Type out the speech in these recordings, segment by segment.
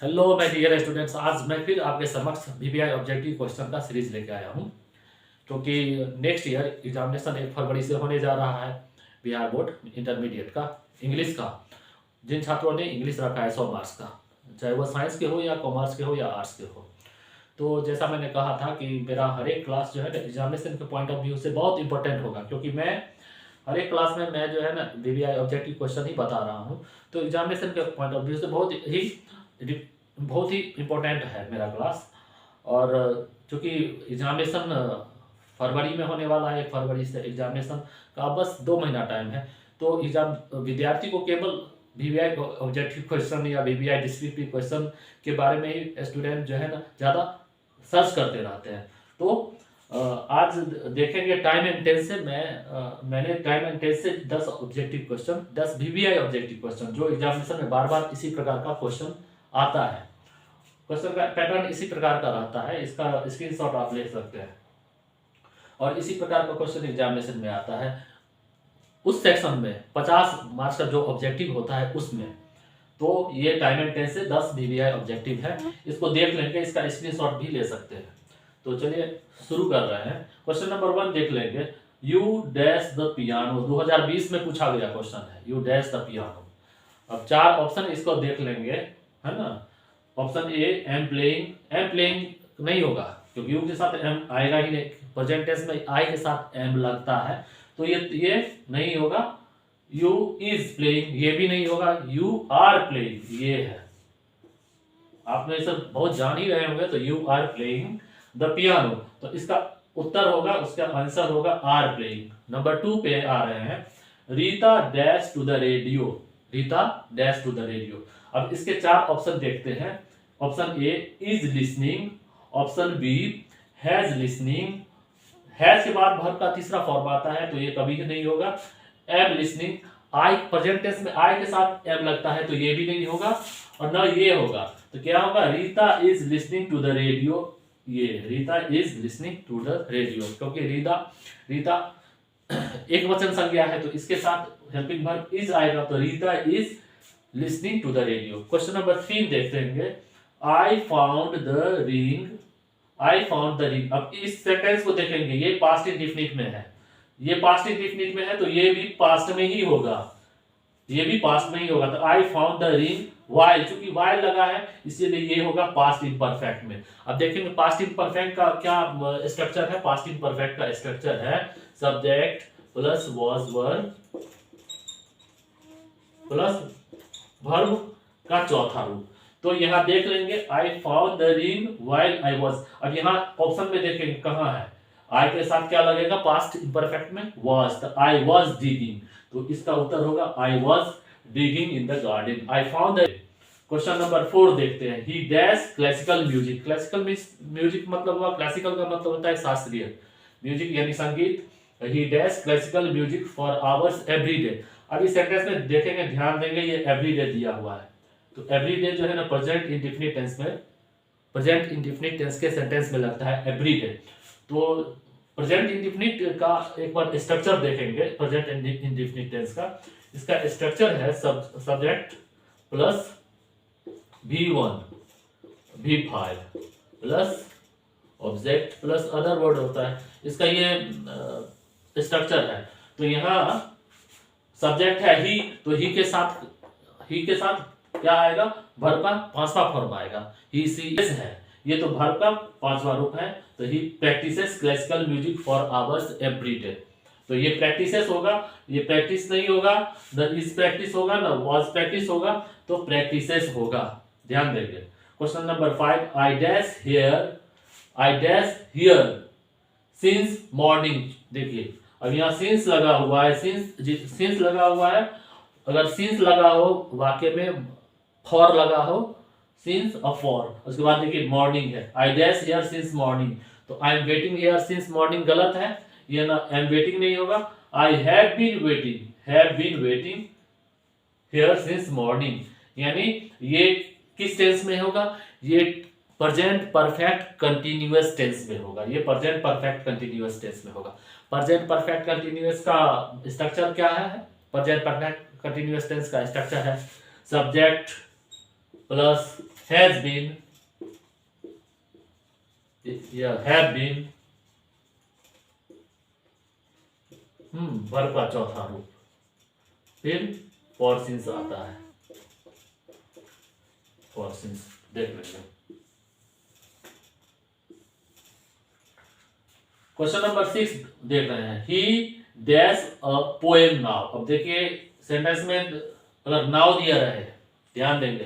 Hello my dear students, आज मैं फिर आपके समक्ष वीवीआई ऑब्जेक्टिव क्वेश्चन का सीरीज लेके आया हूँ। क्योंकि नेक्स्ट ईयर एग्जामिनेशन 1 फरवरी से होने जा रहा है बिहार बोर्ड इंटरमीडिएट का इंग्लिश का। जिन छात्रों ने इंग्लिश रखा है 100 मार्क्स का, चाहे वो साइंस के हो या कॉमर्स के हो या आर्ट्स के हो, तो जैसा मैंने कहा था कि मेरा हर एक क्लास जो है ना एग्जामिनेशन के पॉइंट ऑफ व्यू से बहुत इंपॉर्टेंट होगा। क्योंकि मैं हर एक क्लास में मैं जो है ना वीवीआई ऑब्जेक्टिव क्वेश्चन ही बता रहा हूँ। तो एग्जामिनेशन के पॉइंट ऑफ व्यू से बहुत ही इम्पोर्टेंट है मेरा क्लास। और चूँकि एग्जामिनेशन फरवरी में होने वाला है, 1 फरवरी से एग्जामिनेशन का बस 2 महीना टाइम है। तो एग्जाम विद्यार्थी को केवल वीवीआई ऑब्जेक्टिव क्वेश्चन या वीवीआई डिस्क्रिप्टिव क्वेश्चन के बारे में ही स्टूडेंट जो है ना ज़्यादा सर्च करते रहते हैं। तो आज देखेंगे टाइम एंड टेंस से। मैंने टाइम एंड टेंस से 10 objective question, 10 VVI objective question जो एग्जामिनेशन में बार बार इसी प्रकार का क्वेश्चन आता है। क्वेश्चन का पैटर्न इसी प्रकार का रहता है, इसका स्क्रीनशॉट आप ले सकते हैं। और इसी प्रकार का क्वेश्चन एग्जामिनेशन में आता है। उस सेक्शन में 50 मार्क्स का जो ऑब्जेक्टिव होता है उसमें, तो ये टाइम एंड टेंस से 10 वीवीआई ऑब्जेक्टिव है। इसको देख लेंगे, इसका स्क्रीनशॉट भी ले सकते हैं। तो चलिए शुरू कर रहे हैं। क्वेश्चन नंबर 1 देख लेंगे। यू डैश द पियानो, 2020 में पूछा गया क्वेश्चन है, यू डैश द पियानो। अब 4 ऑप्शन इसको देख लेंगे, है ना। ऑप्शन ए एम प्लेइंग नहीं होगा, क्योंकि यू के साथ एम आएगा ही नहीं। प्रेजेंट टेंस में आई के साथ एम लगता है, तो ये नहीं होगा। यू इज प्लेइंग, ये भी नहीं होगा। यू आर प्लेइंग, ये है। आपने सब बहुत जान ही रहे होंगे। तो you are playing the piano, तो इसका उत्तर होगा, उसका आंसर होगा आर प्लेइंग। नंबर 2 पे आ रहे हैं। Rita dash to the radio, Rita dash to the radio. अब इसके 4 ऑप्शन देखते हैं। Option A is listening, option B has listening. Has के बाद वर्ब का तीसरा फॉर्म आता है, तो ये कभी भी नहीं होगा। Am listening, I present tense में आई के साथ एम लगता है, तो ये भी नहीं होगा और ना ये होगा। तो क्या होगा? Rita is listening to the radio. ये Rita is listening to the radio, क्योंकि रीता एक वचन संज्ञा है, तो इसके साथ हेल्पिंग वर्ब इज आएगा, तो Rita is listening to the radio. Question number 3 देखेंगे। I found the ring, I found the ring. अब इस सेंटेंस को देखेंगे, ये पास्ट इंडेफिनिट में है, ये पास्ट इंडेफिनिट में है, तो ये भी पास्ट में ही होगा, ये भी पास्ट में ही होगा। तो आई फाउंड द रिंग वाइल, चूंकि वाइल लगा है इसीलिए ये होगा पास्ट इम्परफेक्ट में। अब देखेंगे पास्ट इम्परफेक्ट का क्या स्ट्रक्चर है। पास्ट इम्परफेक्ट का स्ट्रक्चर है subject plus was verb plus verb का चौथा रूप। तो यहाँ देख लेंगे, आई found the ring while I was. अब यहाँ ऑप्शन में देखेंगे कहाँ है, आई के साथ क्या लगेगा पास्ट इम्परफेक्ट में? वाज। तो आई वाज डिगिंग, तो इसका उत्तर होगा I was digging in the garden. I found the. Question number 4 देखते हैं। ही dash classical music. Classical music मतलब हुआ, क्लासिकल का मतलब होता है शास्त्रीय म्यूजिक यानी संगीत। ही dash classical music for hours every day. अब इस सेंटेंस में देखेंगे, ध्यान देंगे, ये एवरी डे दिया हुआ है। तो एवरी डे जो है ना प्रेजेंट इंडेफिनिट टेंस में, प्रेजेंट इंडेफिनिट टेंस के सेंटेंस में लगता है एवरी डे। तो प्रेजेंट इंडेफिनिट का एक बार स्ट्रक्चर देखेंगे, प्रेजेंट इंडेफिनिट टेंस का। इसका स्ट्रक्चर है subject plus V1 V5 plus object plus other word होता है। इसका ये स्ट्रक्चर है। तो यहाँ सब्जेक्ट है ही, तो ही के साथ क्या आएगा? वर्ब का 5वां फॉर्म आएगा। ही सी इज है, ये तो वर्ब का 5वां रूप है। तो he practises classical music for hours every day. तो ये प्रैक्टिसेस होगा, ये प्रैक्टिस नहीं होगा। द इज प्रैक्टिस होगा ना वाज प्रैक्टिस होगा, तो प्रैक्टिसेस होगा। ध्यान देंगे। Question number 5। I dash here since morning. देखिए अब यहाँ सिंस लगा हुआ है, सिंस लगा हुआ है। अगर सिंस लगा हो वाक्य में, फॉर लगा हो, सिंस और फॉर, उसके बाद देखिए मॉर्निंग है। I dash here since morning, तो I am waiting here since morning गलत है, ये ना आई एम वेटिंग नहीं होगा। I have been waiting here since morning, यानी ये किस टेंस में होगा? ये प्रेजेंट परफेक्ट कंटीन्यूअस टेंस में होगा, ये प्रेजेंट परफेक्ट कंटीन्यूअस टेंस में होगा। प्रेजेंट परफेक्ट कंटीन्यूअस का स्ट्रक्चर क्या है? प्रेजेंट परफेक्ट कंटीन्यूअस टेंस का स्ट्रक्चर है सब्जेक्ट प्लस हैज बीन या हैव बीन, वर्ब का चौथा रूप। फिर फॉर सिंस आता है, फॉर सिंस देख लेंगे। क्वेश्चन नंबर 6 देख रहे हैं, ही डैश अ पोएम नाउ। अब देखिए सेंटेंस में अगर नाउ दिया रहे, ध्यान देंगे,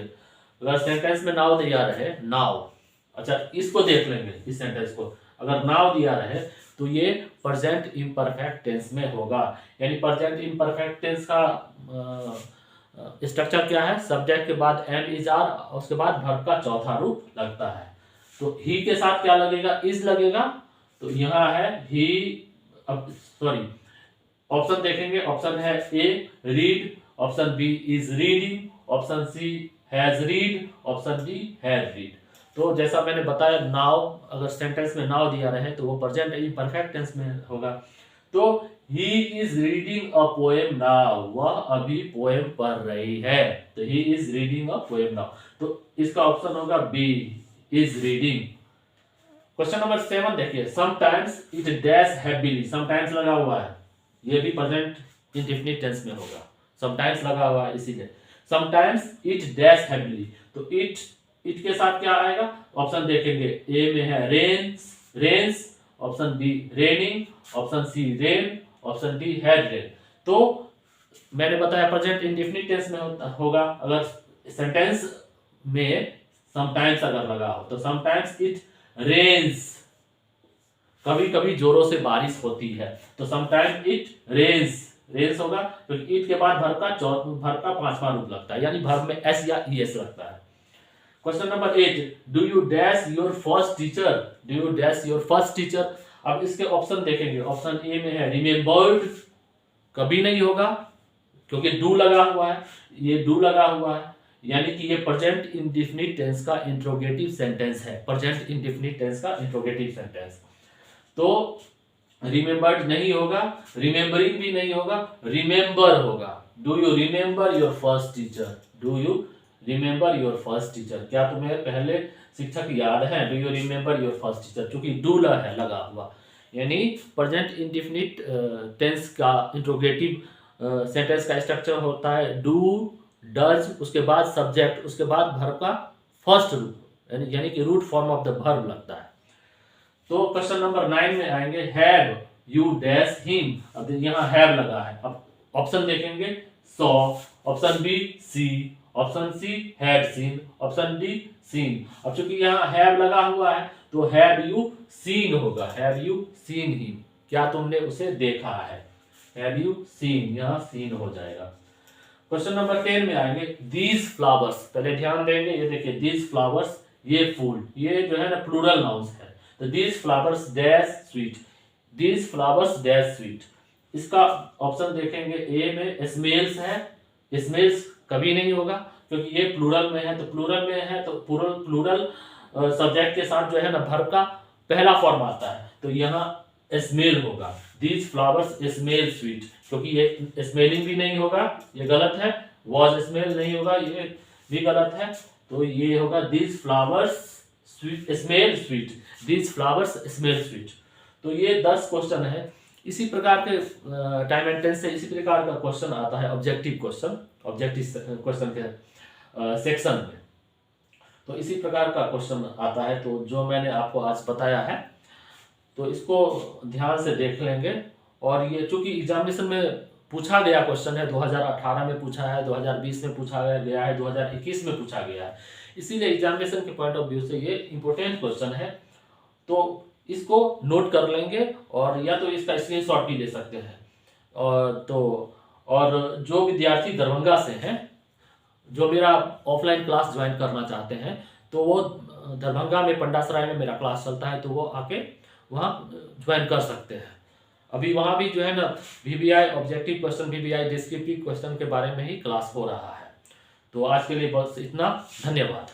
अगर सेंटेंस में नाउ दिया रहे, नाउ, अच्छा इसको देख लेंगे, इस सेंटेंस को अगर नाउ दिया रहे तो ये प्रेजेंट इम्परफेक्ट टेंस में होगा। यानी प्रेजेंट इम्परफेक्ट टेंस का स्ट्रक्चर क्या है, सब्जेक्ट के बाद एम इज आर, उसके बाद वर्ब का चौथा रूप लगता है। तो ही के साथ क्या लगेगा, इज लगेगा। तो यहाँ है ही, अब सॉरी ऑप्शन देखेंगे, ऑप्शन है A read, option B is reading, option C has read, option D has read. तो जैसा मैंने बताया, नाउ अगर सेंटेंस में नाउ दिया रहे तो वो प्रेजेंट इम्परफेक्ट टेंस में होगा। तो he is reading a poem now, वह अभी पोएम पढ़ रही है। तो he is reading a poem now, तो इसका ऑप्शन होगा B is reading. Question number 7 देखिए, sometimes it dash happily, sometimes लगा हुआ है, ये भी प्रेजेंट इंडेफिनिट टेंस में होगा, समटाइम्स लगा हुआ है इसीलिए। समटाइम्स इट डैश हैप्पीली, तो इट के साथ क्या आएगा, ऑप्शन देखेंगे, ए में है rains, rains, option B raining, option C rain, option D had rain. तो मैंने बताया प्रेजेंट इंडेफिनिट टेंस में होगा। अगर सेंटेंस में समटाइम्स अगर लगा हो तो समटाइम्स इट रेन्स, कभी कभी जोरों से बारिश होती है, तो समटाइम्स इट रेन्स, रेन्स होगा, क्योंकि इट के बाद वर्ब का पांचवा रूप लगता है, यानी वर्ब में एस या ईएस लगता है। Question number 8, do you dash your first teacher, do you dash your first teacher. अब इसके ऑप्शन देखेंगे, ऑप्शन ए में है रिमेम्बर्ड, कभी नहीं होगा क्योंकि डू लगा हुआ है, ये डू लगा हुआ है, यानी कि ये प्रेजेंट इंडेफिनिट टेंस का इंट्रोगेटिव सेंटेंस है, प्रेजेंट इंडेफिनिट टेंस का इंट्रोगेटिव सेंटेंस। तो रिमेम्बर्ड नहीं होगा, रिमेम्बरिंग भी नहीं होगा, रिमेम्बर होगा। Do you remember your first teacher, do you remember your first teacher, क्या तुम्हें पहले शिक्षक याद है, do you remember your first teacher, क्योंकि डू है लगा हुआ, यानी प्रेजेंट इंडेफिनिट टेंस का इंट्रोगेटिव सेंटेंस का स्ट्रक्चर होता है डू, डज, उसके बाद सब्जेक्ट, उसके बाद वर्ब का फर्स्ट रूप, यानी कि root form of the verb लगता है। तो क्वेश्चन नंबर 9 में आएंगे, हैव यू डैश हिम। अब यहाँ हैव लगा है, अब ऑप्शन देखेंगे, saw, option B see, option C had seen, option D seen. अब चूंकि यहाँ हैव लगा हुआ है तो हैव यू सीन होगा, हैव यू सीन हिम, क्या तुमने उसे देखा है, हैव यू सीन, यहाँ सीन हो जाएगा। क्वेश्चन नंबर 10 में आएंगे, दीज फ्लावर्स, पहले ध्यान देंगे, ये देखिए दीज फ्लावर्स, ये फूल, ये जो है ना प्लूरल नाउंस है, तो these flowers dash sweet, these flowers dash sweet. इसका ऑप्शन देखेंगे, ए में स्मेल्स है, स्मेल्स कभी नहीं होगा क्योंकि ये प्लूरल में है, तो प्लूरल में है तो प्लूरल सब्जेक्ट के साथ जो है ना वर्ब का पहला फॉर्म आता है, तो यहाँ स्मेल होगा, दीज फ्लावर्स स्मेल स्वीट, क्योंकि ये स्मेलिंग भी नहीं होगा, ये गलत है, वॉज स्मेल नहीं होगा, ये भी गलत है, तो ये होगा these flowers sweet smell sweet, these flowers smell sweet. तो ये 10 क्वेश्चन है। इसी प्रकार के टाइम एंड टेंस से इसी प्रकार का क्वेश्चन आता है ऑब्जेक्टिव क्वेश्चन, ऑब्जेक्टिव क्वेश्चन के सेक्शन में, तो इसी प्रकार का क्वेश्चन आता है। तो जो मैंने आपको आज बताया है तो इसको ध्यान से देख लेंगे। और ये चूंकि एग्जामिनेशन में पूछा गया क्वेश्चन है, 2018 में पूछा है, 2020 में पूछा गया है, 2021 में पूछा गया है, इसीलिए एग्जामिनेशन के पॉइंट ऑफ व्यू से ये इंपॉर्टेंट क्वेश्चन है, तो इसको नोट कर लेंगे और या तो इसका स्क्रीनशॉट भी ले सकते हैं। और जो विद्यार्थी दरभंगा से हैं, जो मेरा ऑफलाइन क्लास ज्वाइन करना चाहते हैं, तो वो दरभंगा में पंडासराय में मेरा क्लास चलता है, तो वो आके वहाँ ज्वाइन कर सकते हैं। अभी वहाँ भी जो है ना VBI objective question, VBI descriptive question के बारे में ही क्लास हो रहा है। तो आज के लिए बस इतना, धन्यवाद।